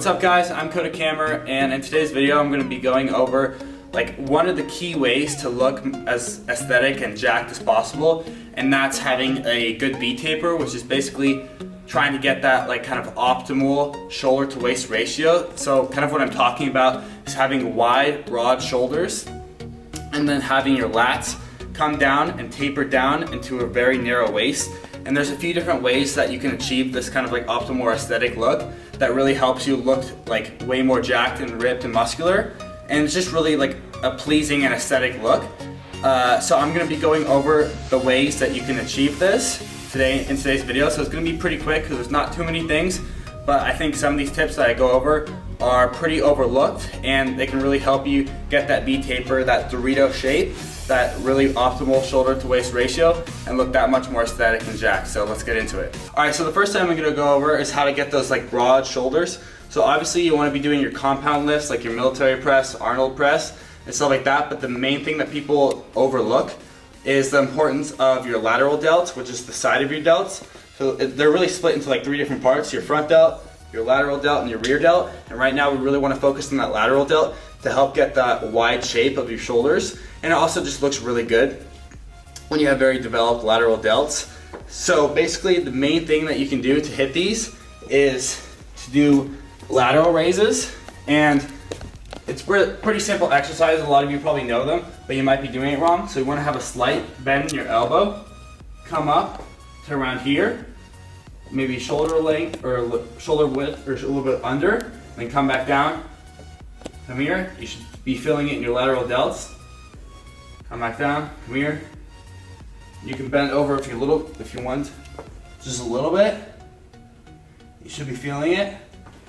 What's up guys, I'm Camera, and in today's video I'm going to be going over like one of the key ways to look as aesthetic and jacked as possible, and that's having a good V-taper, which is basically trying to get that like kind of optimal shoulder to waist ratio. So kind of what I'm talking about is having wide, broad shoulders and then having your lats come down and taper down into a very narrow waist. And there's a few different ways that you can achieve this kind of like optimal aesthetic look that really helps you look like way more jacked and ripped and muscular, and it's just really like a pleasing and aesthetic look. So I'm going to be going over the ways that you can achieve this today in today's video. So it's going to be pretty quick because there's not too many things, but I think some of these tips that I go over are pretty overlooked and they can really help you get that V-taper, that Dorito shape, that really optimal shoulder to waist ratio, and look that much more aesthetic and jacked. So let's get into it. Alright, so the first thing I'm going to go over is how to get those like broad shoulders. So obviously you want to be doing your compound lifts like your military press, Arnold press, and stuff like that, but the main thing that people overlook is the importance of your lateral delts, which is the side of your delts. So they're really split into like three different parts: your front delt, your lateral delt, and your rear delt. And right now we really want to focus on that lateral delt to help get that wide shape of your shoulders. And it also just looks really good when you have very developed lateral delts. So basically the main thing that you can do to hit these is to do lateral raises, and it's pretty simple exercise. A lot of you probably know them, but you might be doing it wrong. So you want to have a slight bend in your elbow, come up to around here, maybe shoulder length or shoulder width or a little bit under, then come back down. Come here. You should be feeling it in your lateral delts. Come back down. Come here. You can bend over if you want, just a little bit. You should be feeling it.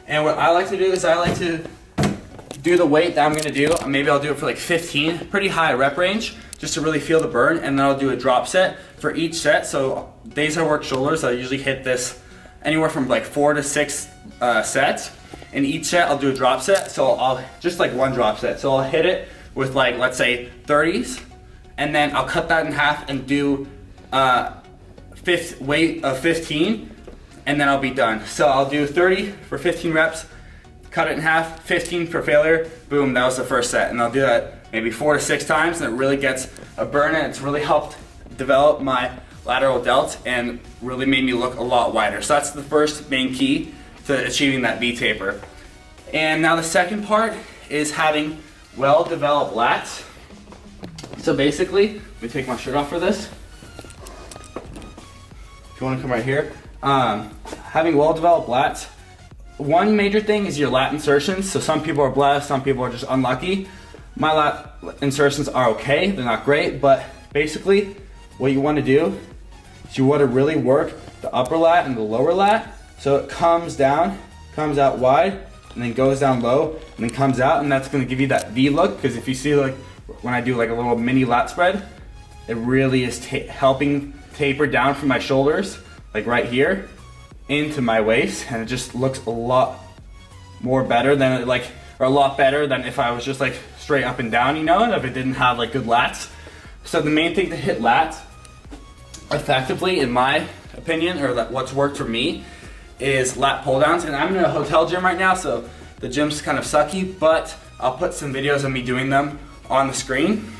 And what I like to do is I like to do the weight that I'm going to do. Maybe I'll do it for like 15, pretty high rep range, just to really feel the burn, and then I'll do a drop set for each set. So days I work shoulders, I usually hit this anywhere from like 4 to 6 sets. In each set I'll do a drop set, so I'll just like one drop set. So I'll hit it with like, let's say 30s, and then I'll cut that in half and do weight of 15, and then I'll be done. So I'll do 30 for 15 reps, cut it in half, 15 for failure, boom, that was the first set. And I'll do that maybe 4 to 6 times, and it really gets a burn, and it's really helped develop my lateral delts and really made me look a lot wider. So that's the first main key to achieving that V-taper. And now the second part is having well-developed lats. So basically, let me take my shirt off for this. If you want to come right here. Having well-developed lats, one major thing is your lat insertions. So some people are blessed, some people are just unlucky. My lat insertions are okay, they're not great, but basically what you want to do is you want to really work the upper lat and the lower lat, so it comes down, comes out wide, and then goes down low, and then comes out, and that's going to give you that V look. Because if you see like when I do like a little mini lat spread, it really is helping taper down from my shoulders, like right here, into my waist, and it just looks a lot more better than a lot better than if I was just like straight up and down, you know, and if it didn't have like good lats. So the main thing to hit lats effectively, in my opinion, or what's worked for me, is lat pull downs. And I'm in a hotel gym right now, so the gym's kind of sucky, but I'll put some videos of me doing them on the screen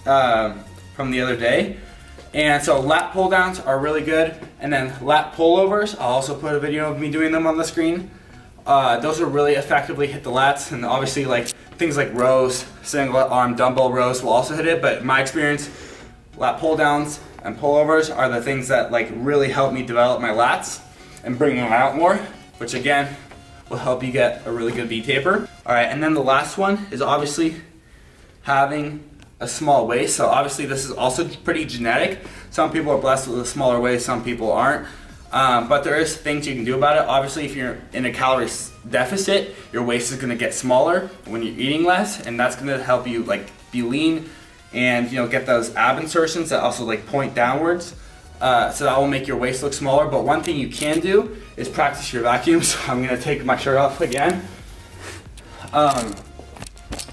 from the other day. And so lat pull downs are really good, and then lat pullovers, I'll also put a video of me doing them on the screen. Those will really effectively hit the lats, and obviously like things like rows, single arm dumbbell rows will also hit it, but in my experience, lat pull downs and pullovers are the things that like really help me develop my lats and bring them out more, which again will help you get a really good V-taper. Alright, and then the last one is obviously having a small waist. So obviously this is also pretty genetic. Some people are blessed with a smaller waist, some people aren't. But there is things you can do about it. Obviously if you're in a calorie deficit, your waist is going to get smaller when you're eating less, and that's going to help you like be lean and, you know, get those ab insertions that also like point downwards. So that will make your waist look smaller. But one thing you can do is practice your vacuums. So I'm going to take my shirt off again. And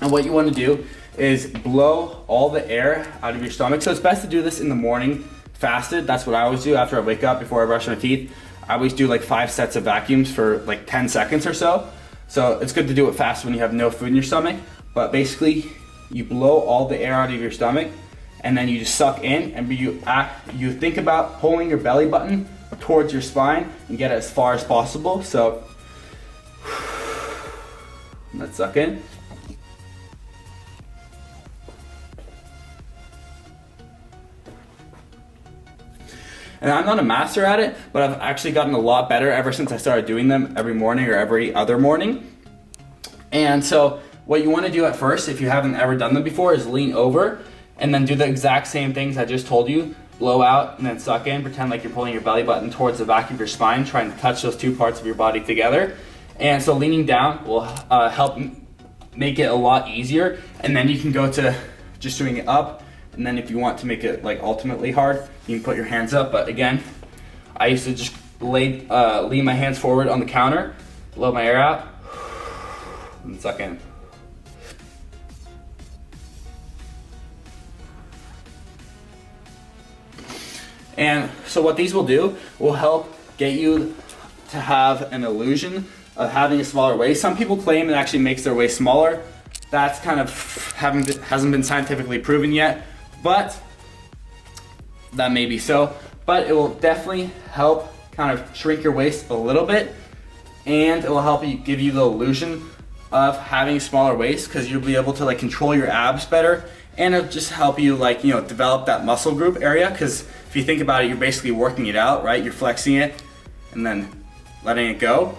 what you want to do is blow all the air out of your stomach. So it's best to do this in the morning fasted. That's what I always do after I wake up, before I brush my teeth. I always do like 5 sets of vacuums for like 10 seconds or so. So it's good to do it fast when you have no food in your stomach. But basically, you blow all the air out of your stomach, and then you just suck in, and you think about pulling your belly button towards your spine and get it as far as possible. So let's suck in. And I'm not a master at it, but I've actually gotten a lot better ever since I started doing them every morning or every other morning. And so what you want to do at first, if you haven't ever done them before, is lean over and then do the exact same things I just told you. Blow out and then suck in. Pretend like you're pulling your belly button towards the back of your spine, trying to touch those two parts of your body together. And so leaning down will help make it a lot easier. And then you can go to just doing it up. And then if you want to make it like ultimately hard, you can put your hands up. But again, I used to just lean my hands forward on the counter, blow my air out, and suck in. And so what these will do will help get you to have an illusion of having a smaller waist. Some people claim it actually makes their waist smaller. That's kind of hasn't been scientifically proven yet, but that may be so. But it will definitely help kind of shrink your waist a little bit, and it will help you give you the illusion of having a smaller waist, because you'll be able to like control your abs better, and it'll just help you like, you know, develop that muscle group area. Because if you think about it, you're basically working it out, right? You're flexing it and then letting it go.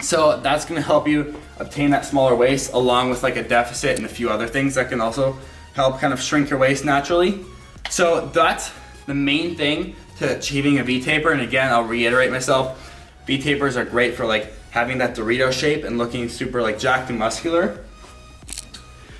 So that's gonna help you obtain that smaller waist, along with like a deficit and a few other things that can also help kind of shrink your waist naturally. So that's the main thing to achieving a V-taper. And again, I'll reiterate myself, V-tapers are great for like having that Dorito shape and looking super like jacked and muscular.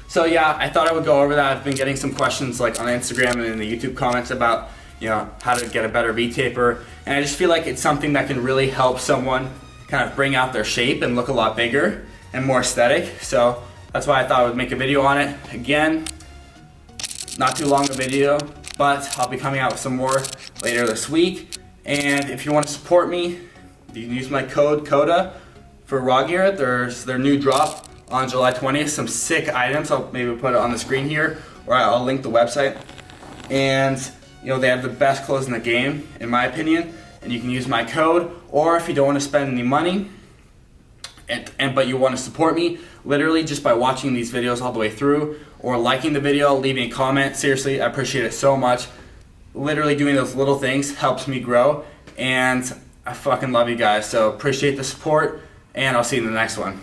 So yeah, I thought I would go over that. I've been getting some questions like on Instagram and in the YouTube comments about, you know, how to get a better V-taper. And I just feel like it's something that can really help someone kind of bring out their shape and look a lot bigger and more aesthetic. So that's why I thought I would make a video on it. Again, not too long a video, but I'll be coming out with some more later this week. And if you want to support me, you can use my code CODA for rawgear. There's their new drop on July 20th, some sick items. I'll maybe put it on the screen here, or I'll link the website. And you know, they have the best clothes in the game, in my opinion. And you can use my code, or if you don't want to spend any money, but you want to support me, literally just by watching these videos all the way through, or liking the video, leaving a comment. Seriously, I appreciate it so much. Literally doing those little things helps me grow, and I fucking love you guys. So appreciate the support, and I'll see you in the next one.